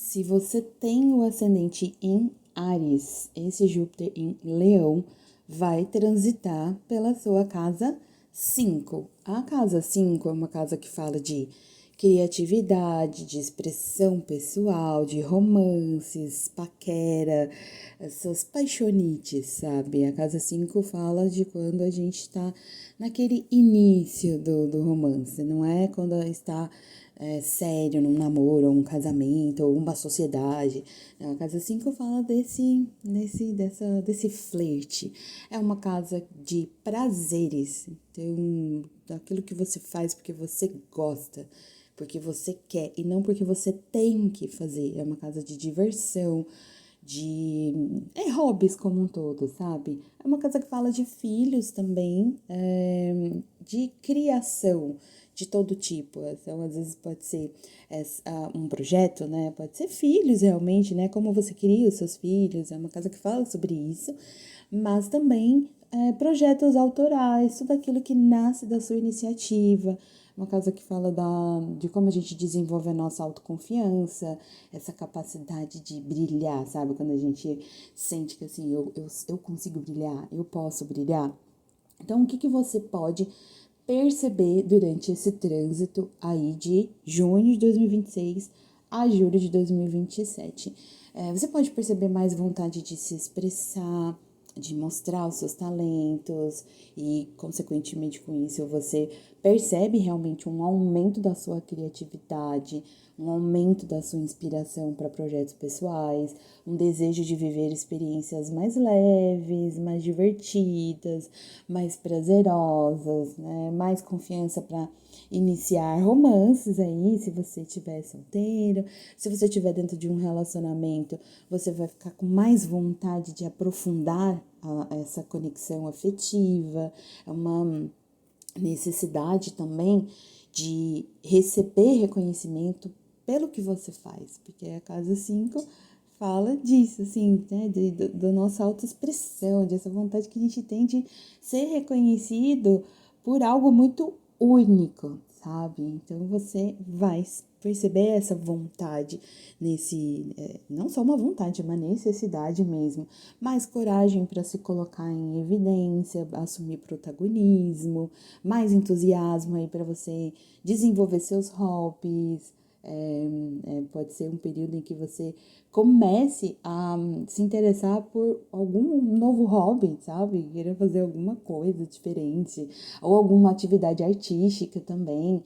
Se você tem o ascendente em Áries, esse Júpiter em Leão vai transitar pela sua casa 5. A casa 5 é uma casa que fala de criatividade, de expressão pessoal, de romances, paquera, essas paixonites, sabe? A casa 5 fala de quando a gente tá naquele início do romance, não é quando está sério num namoro, ou um casamento, ou uma sociedade. A casa 5 fala desse flerte. É uma casa de prazeres, então, daquilo que você faz porque você gosta, porque você quer e não porque você tem que fazer. É uma casa de diversão, hobbies como um todo, sabe? É uma casa que fala de filhos também, de criação de todo tipo. Então, às vezes pode ser um projeto, né? Pode ser filhos realmente, né? Como você cria os seus filhos. É uma casa que fala sobre isso, mas também projetos autorais, tudo aquilo que nasce da sua iniciativa. Uma casa que fala de como a gente desenvolve a nossa autoconfiança, essa capacidade de brilhar, sabe? Quando a gente sente que assim, eu consigo brilhar, eu posso brilhar. Então, o que você pode perceber durante esse trânsito aí de junho de 2026 a julho de 2027? Você pode perceber mais vontade de se expressar, de mostrar os seus talentos e, consequentemente, com isso, você percebe realmente um aumento da sua criatividade, um aumento da sua inspiração para projetos pessoais, um desejo de viver experiências mais leves, mais divertidas, mais prazerosas, né? Mais confiança para iniciar romances aí, se você estiver solteiro. Se você estiver dentro de um relacionamento, você vai ficar com mais vontade de aprofundar essa conexão afetiva. É uma necessidade também de receber reconhecimento pelo que você faz, porque a casa 5 fala disso, assim, né, da nossa autoexpressão, dessa vontade que a gente tem de ser reconhecido por algo muito único, sabe? Então você vai perceber essa vontade não só uma vontade, é uma necessidade mesmo, mais coragem para se colocar em evidência, assumir protagonismo, mais entusiasmo aí para você desenvolver seus hobbies. Pode ser um período em que você comece a se interessar por algum novo hobby, sabe? Querer fazer alguma coisa diferente, ou alguma atividade artística também.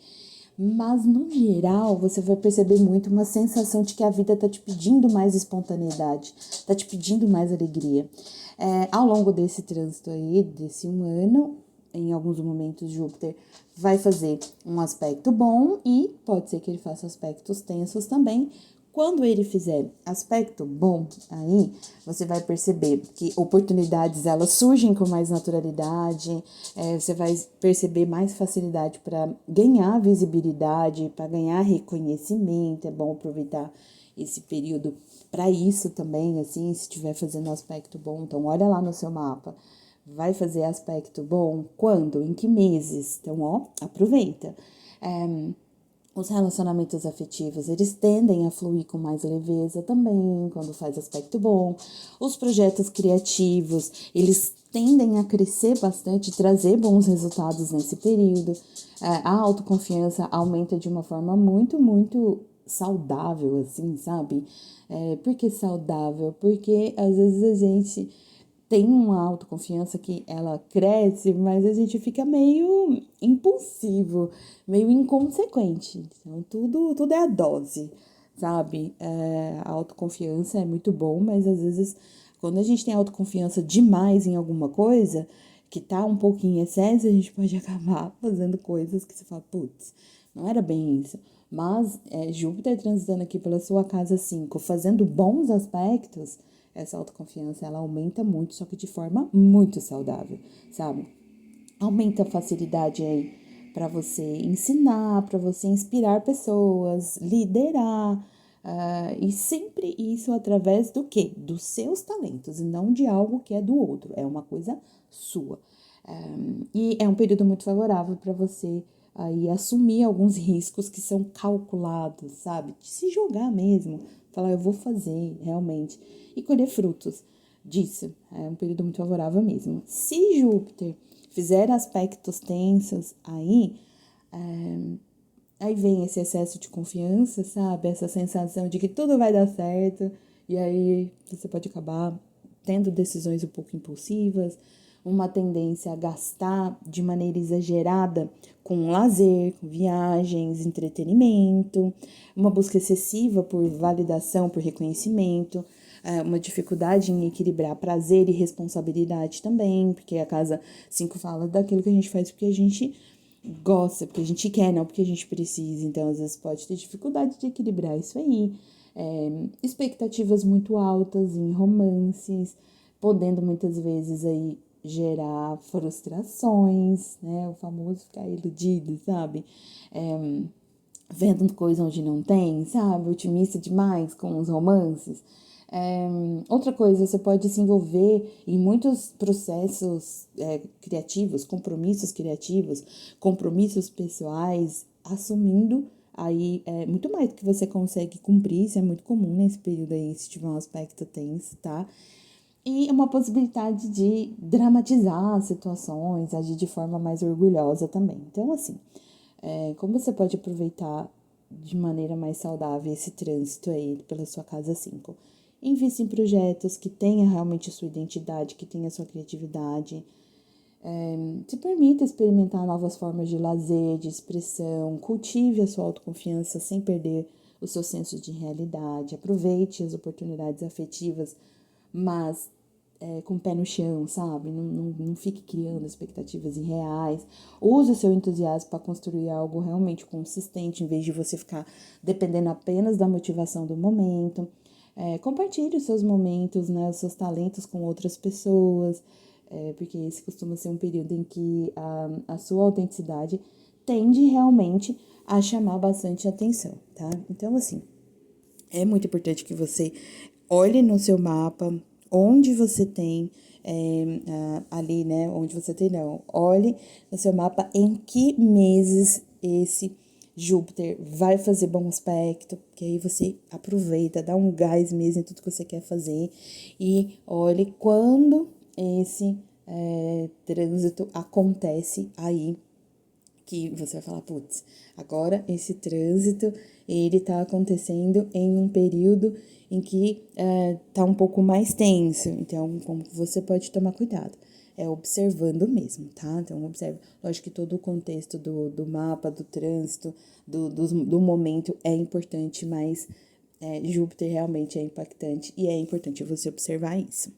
Mas, no geral, você vai perceber muito uma sensação de que a vida tá te pedindo mais espontaneidade, tá te pedindo mais alegria. Ao longo desse trânsito aí, desse um ano, em alguns momentos, Júpiter vai fazer um aspecto bom e pode ser que ele faça aspectos tensos também. Quando ele fizer aspecto bom aí, você vai perceber que oportunidades elas surgem com mais naturalidade, você vai perceber mais facilidade para ganhar visibilidade, para ganhar reconhecimento. É bom aproveitar esse período para isso também, assim, se estiver fazendo aspecto bom. Então, olha lá no seu mapa. Vai fazer aspecto bom? Quando? Em que meses? Então, ó, aproveita. Os relacionamentos afetivos, eles tendem a fluir com mais leveza também, quando faz aspecto bom. Os projetos criativos, eles tendem a crescer bastante e trazer bons resultados nesse período. A autoconfiança aumenta de uma forma muito, muito saudável, assim, sabe? Por que saudável? Porque às vezes a gente tem uma autoconfiança que ela cresce, mas a gente fica meio impulsivo, meio inconsequente. Então, tudo é a dose, sabe? A autoconfiança é muito bom, mas às vezes, quando a gente tem autoconfiança demais em alguma coisa, que tá um pouco em excesso, a gente pode acabar fazendo coisas que você fala, putz, não era bem isso. Mas Júpiter transitando aqui pela sua casa 5, fazendo bons aspectos, essa autoconfiança ela aumenta muito, só que de forma muito saudável, sabe? Aumenta a facilidade aí para você ensinar, para você inspirar pessoas, liderar, e sempre isso através do quê? Dos seus talentos e não de algo que é do outro, é uma coisa sua. E é um período muito favorável para você aí assumir alguns riscos que são calculados, sabe? De se jogar mesmo, falar, eu vou fazer realmente, e colher frutos disso. É um período muito favorável mesmo. Se Júpiter fizer aspectos tensos, aí vem esse excesso de confiança, sabe? Essa sensação de que tudo vai dar certo, e aí você pode acabar tendo decisões um pouco impulsivas, uma tendência a gastar de maneira exagerada com lazer, com viagens, entretenimento, uma busca excessiva por validação, por reconhecimento, uma dificuldade em equilibrar prazer e responsabilidade também, porque a casa 5 fala daquilo que a gente faz porque a gente gosta, porque a gente quer, não porque a gente precisa. Então, às vezes pode ter dificuldade de equilibrar isso aí. Expectativas muito altas em romances, podendo muitas vezes aí gerar frustrações, né? O famoso ficar iludido, sabe? Vendo coisa onde não tem, sabe? Otimista demais com os romances. Outra coisa, você pode se envolver em muitos processos criativos, compromissos pessoais, assumindo aí muito mais do que você consegue cumprir, isso é muito comum nesse período aí, se tiver um aspecto tenso, tá? E uma possibilidade de dramatizar as situações, agir de forma mais orgulhosa também. Então, assim, como você pode aproveitar de maneira mais saudável esse trânsito aí pela sua casa 5? Invista em projetos que tenha realmente a sua identidade, que tenha a sua criatividade. Se permita experimentar novas formas de lazer, de expressão, cultive a sua autoconfiança sem perder o seu senso de realidade. Aproveite as oportunidades afetivas, mas com o pé no chão, sabe? Não fique criando expectativas irreais. Use o seu entusiasmo para construir algo realmente consistente, em vez de você ficar dependendo apenas da motivação do momento. Compartilhe os seus momentos, né, os seus talentos com outras pessoas, porque esse costuma ser um período em que a sua autenticidade tende realmente a chamar bastante atenção, tá? Então, assim, é muito importante que você olhe no seu mapa onde você tem ali, né? Onde você tem, não. Olhe no seu mapa em que meses esse Júpiter vai fazer bom aspecto, que aí você aproveita, dá um gás mesmo em tudo que você quer fazer e olhe quando esse trânsito acontece aí, que você vai falar, putz, agora esse trânsito, ele tá acontecendo em um período em que tá um pouco mais tenso, então como você pode tomar cuidado? Observando mesmo, tá? Então, observe. Lógico que todo o contexto do mapa, do trânsito, do momento é importante, mas Júpiter realmente é impactante e é importante você observar isso.